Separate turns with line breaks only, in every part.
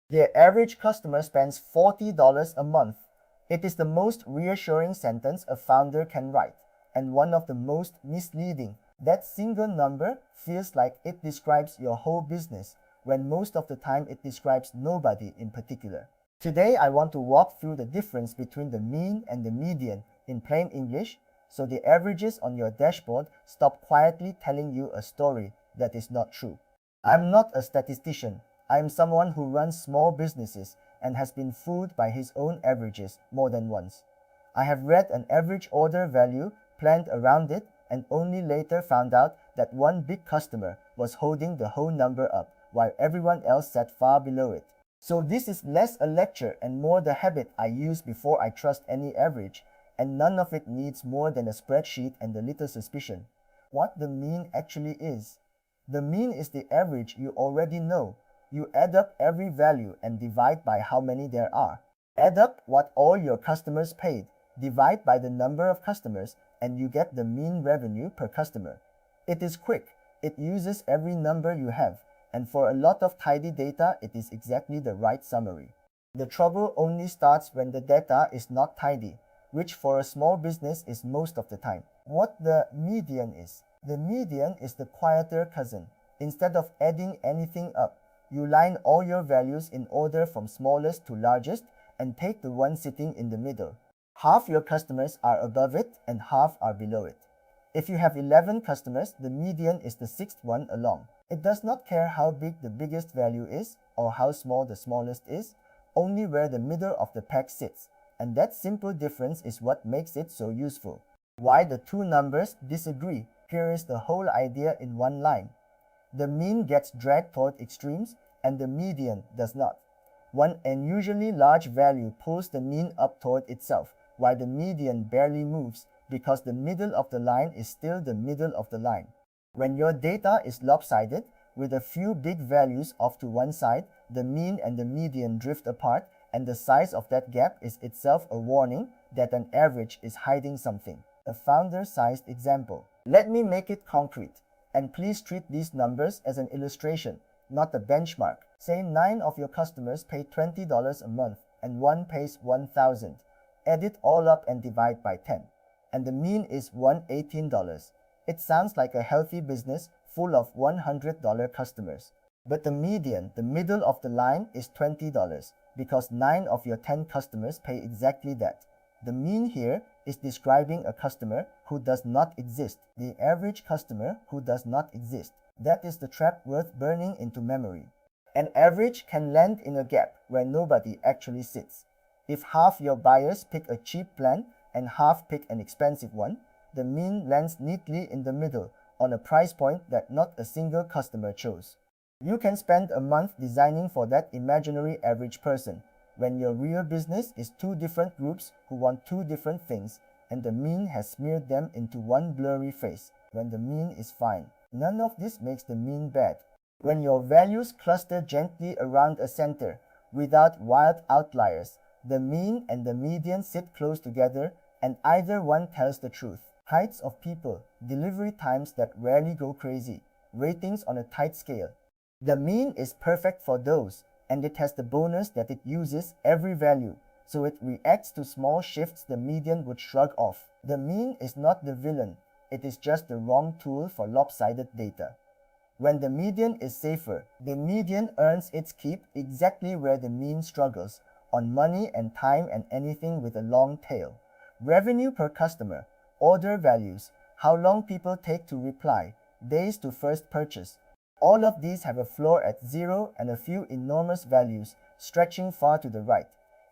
The average customer spends $40 a month. It is the most reassuring sentence a founder can write, and one of the most misleading. That single number feels like it describes your whole business, when most of the time it describes nobody in particular. Today I want to walk through the difference between the mean and the median in plain English, so the averages on your dashboard stop quietly telling you a story that is not true. I'm not a statistician. I am someone who runs small businesses and has been fooled by his own averages more than once. I have read an average order value, planned around it, and only later found out that one big customer was holding the whole number up while everyone else sat far below it. So this is less a lecture and more the habit I use before I trust any average, and none of it needs more than a spreadsheet and a little suspicion. What the mean actually is. The mean is the average you already know. You add up every value and divide by how many there are. Add up what all your customers paid, divide by the number of customers, and you get the mean revenue per customer. It is quick, it uses every number you have, and for a lot of tidy data, it is exactly the right summary. The trouble only starts when the data is not tidy, which for a small business is most of the time. What the median is. The median is the quieter cousin. Instead of adding anything up, you line all your values in order from smallest to largest and take the one sitting in the middle. Half your customers are above it and half are below it. If you have 11 customers, the median is the sixth one along. It does not care how big the biggest value is or how small the smallest is, only where the middle of the pack sits. And that simple difference is what makes it so useful. Why the two numbers disagree? Here is the whole idea in one line. The mean gets dragged toward extremes, and the median does not. One unusually large value pulls the mean up toward itself, while the median barely moves, because the middle of the line is still the middle of the line. When your data is lopsided, with a few big values off to one side, the mean and the median drift apart, and the size of that gap is itself a warning that an average is hiding something. A founder-sized example. Let me make it concrete. And please treat these numbers as an illustration, not a benchmark. Say 9 of your customers pay $20 a month and 1 pays $1,000. Add it all up and divide by 10. And the mean is $118. It sounds like a healthy business full of $100 customers. But the median, the middle of the line, is $20 because 9 of your 10 customers pay exactly that. The mean here is describing a customer who does not exist, the average customer who does not exist. That is the trap worth burning into memory. An average can land in a gap where nobody actually sits. If half your buyers pick a cheap plan and half pick an expensive one, the mean lands neatly in the middle on a price point that not a single customer chose. You can spend a month designing for that imaginary average person, when your real business is two different groups who want two different things, and the mean has smeared them into one blurry face, when the mean is fine. None of this makes the mean bad. When your values cluster gently around a center, without wild outliers, the mean and the median sit close together, and either one tells the truth. Heights of people, delivery times that rarely go crazy, ratings on a tight scale. The mean is perfect for those, and it has the bonus that it uses every value, so it reacts to small shifts the median would shrug off. The mean is not the villain, it is just the wrong tool for lopsided data. When the median is safer, the median earns its keep exactly where the mean struggles, on money and time and anything with a long tail. Revenue per customer, order values, how long people take to reply, days to first purchase. All of these have a floor at 0 and a few enormous values stretching far to the right,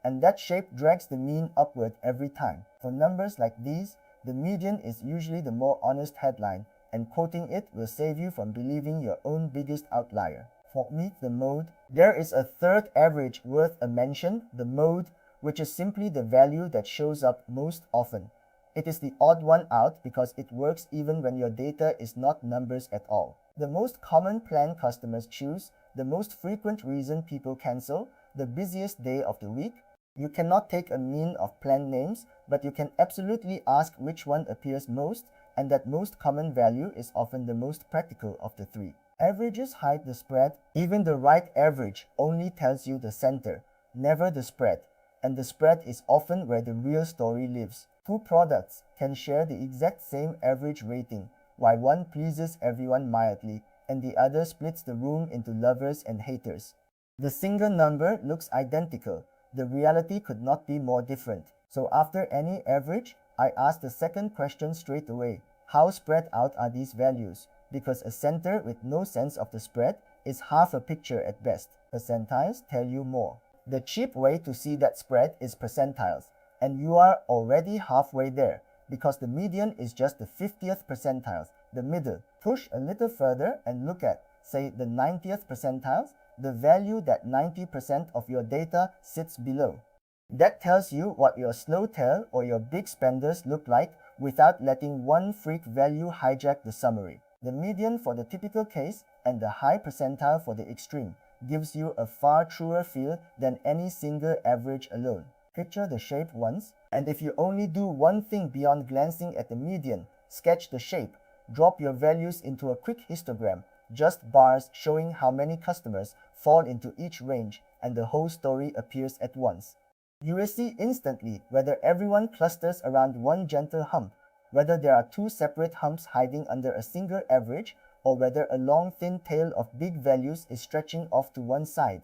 and that shape drags the mean upward every time. For numbers like these, the median is usually the more honest headline, and quoting it will save you from believing your own biggest outlier. For meet the mode, there is a third average worth a mention, the mode, which is simply the value that shows up most often. It is the odd one out because it works even when your data is not numbers at all. The most common plan customers choose, the most frequent reason people cancel, the busiest day of the week. You cannot take a mean of plan names, but you can absolutely ask which one appears most, and that most common value is often the most practical of the three. Averages hide the spread. Even the right average only tells you the center, never the spread. And the spread is often where the real story lives. Two products can share the exact same average rating, while one pleases everyone mildly and the other splits the room into lovers and haters. The single number looks identical. The reality could not be more different. So after any average, I ask the second question straight away. How spread out are these values? Because a center with no sense of the spread is half a picture at best. Percentiles tell you more. The cheap way to see that spread is percentiles, and you are already halfway there, because the median is just the 50th percentiles, the middle. Push a little further and look at, say, the 90th percentiles, the value that 90% of your data sits below. That tells you what your slow tail or your big spenders look like without letting one freak value hijack the summary. The median for the typical case and the high percentile for the extreme gives you a far truer feel than any single average alone. Picture the shape once, and if you only do one thing beyond glancing at the median, sketch the shape, drop your values into a quick histogram, just bars showing how many customers fall into each range, and the whole story appears at once. You will see instantly whether everyone clusters around one gentle hump, whether there are two separate humps hiding under a single average, or whether a long thin tail of big values is stretching off to one side.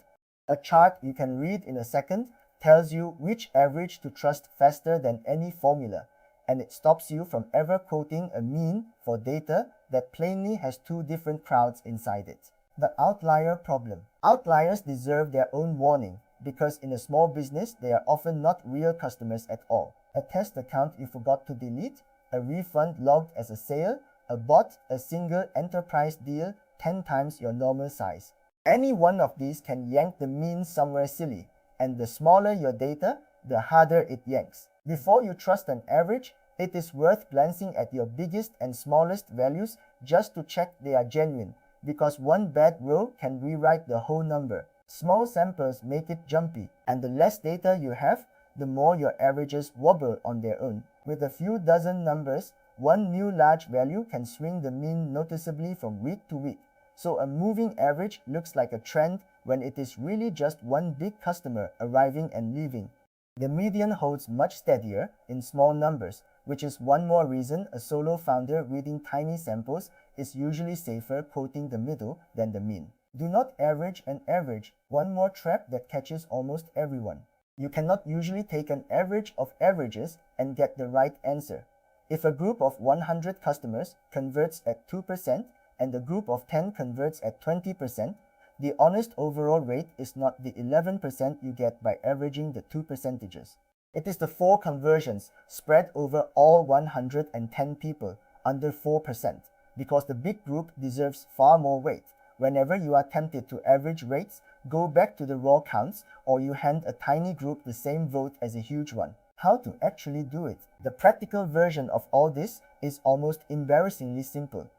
A chart you can read in a second tells you which average to trust faster than any formula, and it stops you from ever quoting a mean for data that plainly has two different crowds inside it. The outlier problem. Outliers deserve their own warning, because in a small business they are often not real customers at all. A test account you forgot to delete, a refund logged as a sale, a bot, a single enterprise deal 10 times your normal size. Any one of these can yank the mean somewhere silly, and the smaller your data, the harder it yanks. Before you trust an average, it is worth glancing at your biggest and smallest values just to check they are genuine, because one bad row can rewrite the whole number. Small samples make it jumpy, and the less data you have, the more your averages wobble on their own. With a few dozen numbers, one new large value can swing the mean noticeably from week to week. So a moving average looks like a trend when it is really just one big customer arriving and leaving. The median holds much steadier in small numbers, which is one more reason a solo founder reading tiny samples is usually safer quoting the middle than the mean. Do not average an average, one more trap that catches almost everyone. You cannot usually take an average of averages and get the right answer. If a group of 100 customers converts at 2% and a group of 10 converts at 20%, the honest overall rate is not the 11% you get by averaging the two percentages. It is the 4 conversions spread over all 110 people under 4%, because the big group deserves far more weight. Whenever you are tempted to average rates, go back to the raw counts, or you hand a tiny group the same vote as a huge one. How to actually do it? The practical version of all this is almost embarrassingly simple.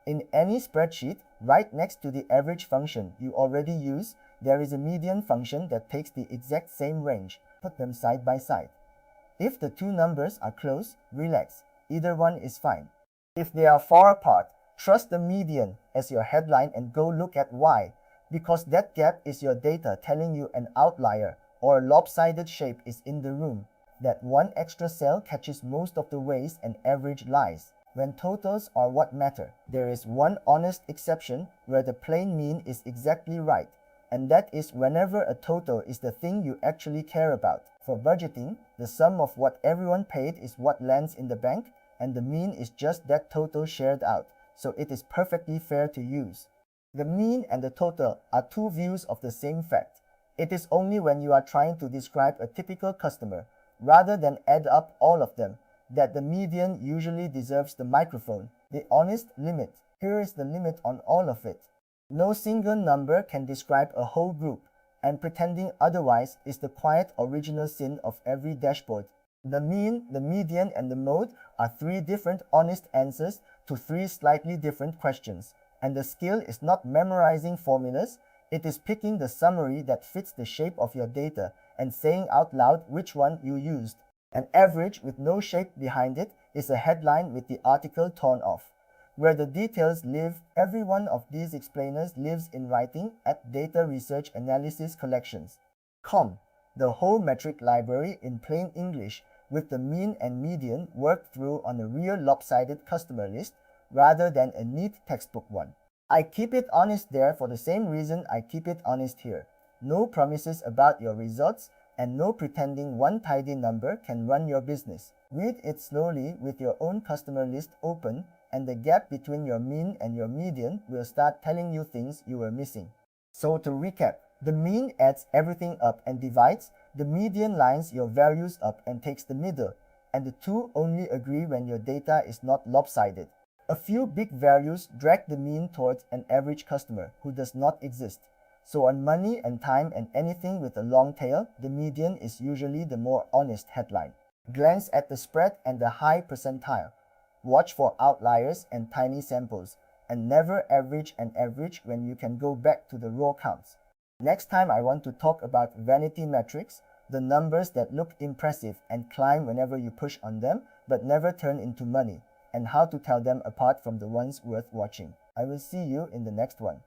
In any spreadsheet, right next to the average function you already use, there is a median function that takes the exact same range. Put them side by side. If the two numbers are close, relax. Either one is fine. If they are far apart, trust the median as your headline and go look at why, because that gap is your data telling you an outlier or a lopsided shape is in the room. That one extra cell catches most of the ways an average lies. When totals are what matter, there is one honest exception where the plain mean is exactly right, and that is whenever a total is the thing you actually care about. For budgeting, the sum of what everyone paid is what lands in the bank, and the mean is just that total shared out, so it is perfectly fair to use. The mean and the total are two views of the same fact. It is only when you are trying to describe a typical customer, rather than add up all of them, that the median usually deserves the microphone. The honest limit. Here is the limit on all of it. No single number can describe a whole group, and pretending otherwise is the quiet original sin of every dashboard. The mean, the median, and the mode are 3 different honest answers to 3 slightly different questions, and the skill is not memorizing formulas, it is picking the summary that fits the shape of your data and saying out loud which one you used. An average with no shape behind it is a headline with the article torn off. where the details live. Every one of these explainers lives in writing at dataresearchanalysiscollections.com, the whole metric library in plain English, with the mean and median worked through on a real lopsided customer list rather than a neat textbook one. I keep it honest there for the same reason I keep it honest here. No promises about your results, and no pretending one tidy number can run your business. Read it slowly with your own customer list open, and the gap between your mean and your median will start telling you things you were missing. So to recap, the mean adds everything up and divides, the median lines your values up and takes the middle, and the two only agree when your data is not lopsided. A few big values drag the mean towards an average customer who does not exist. So on money and time and anything with a long tail, the median is usually the more honest headline. Glance at the spread and the high percentile. Watch for outliers and tiny samples, and never average an average when you can go back to the raw counts. Next time I want to talk about vanity metrics, the numbers that look impressive and climb whenever you push on them but never turn into money, and how to tell them apart from the ones worth watching. I will see you in the next one.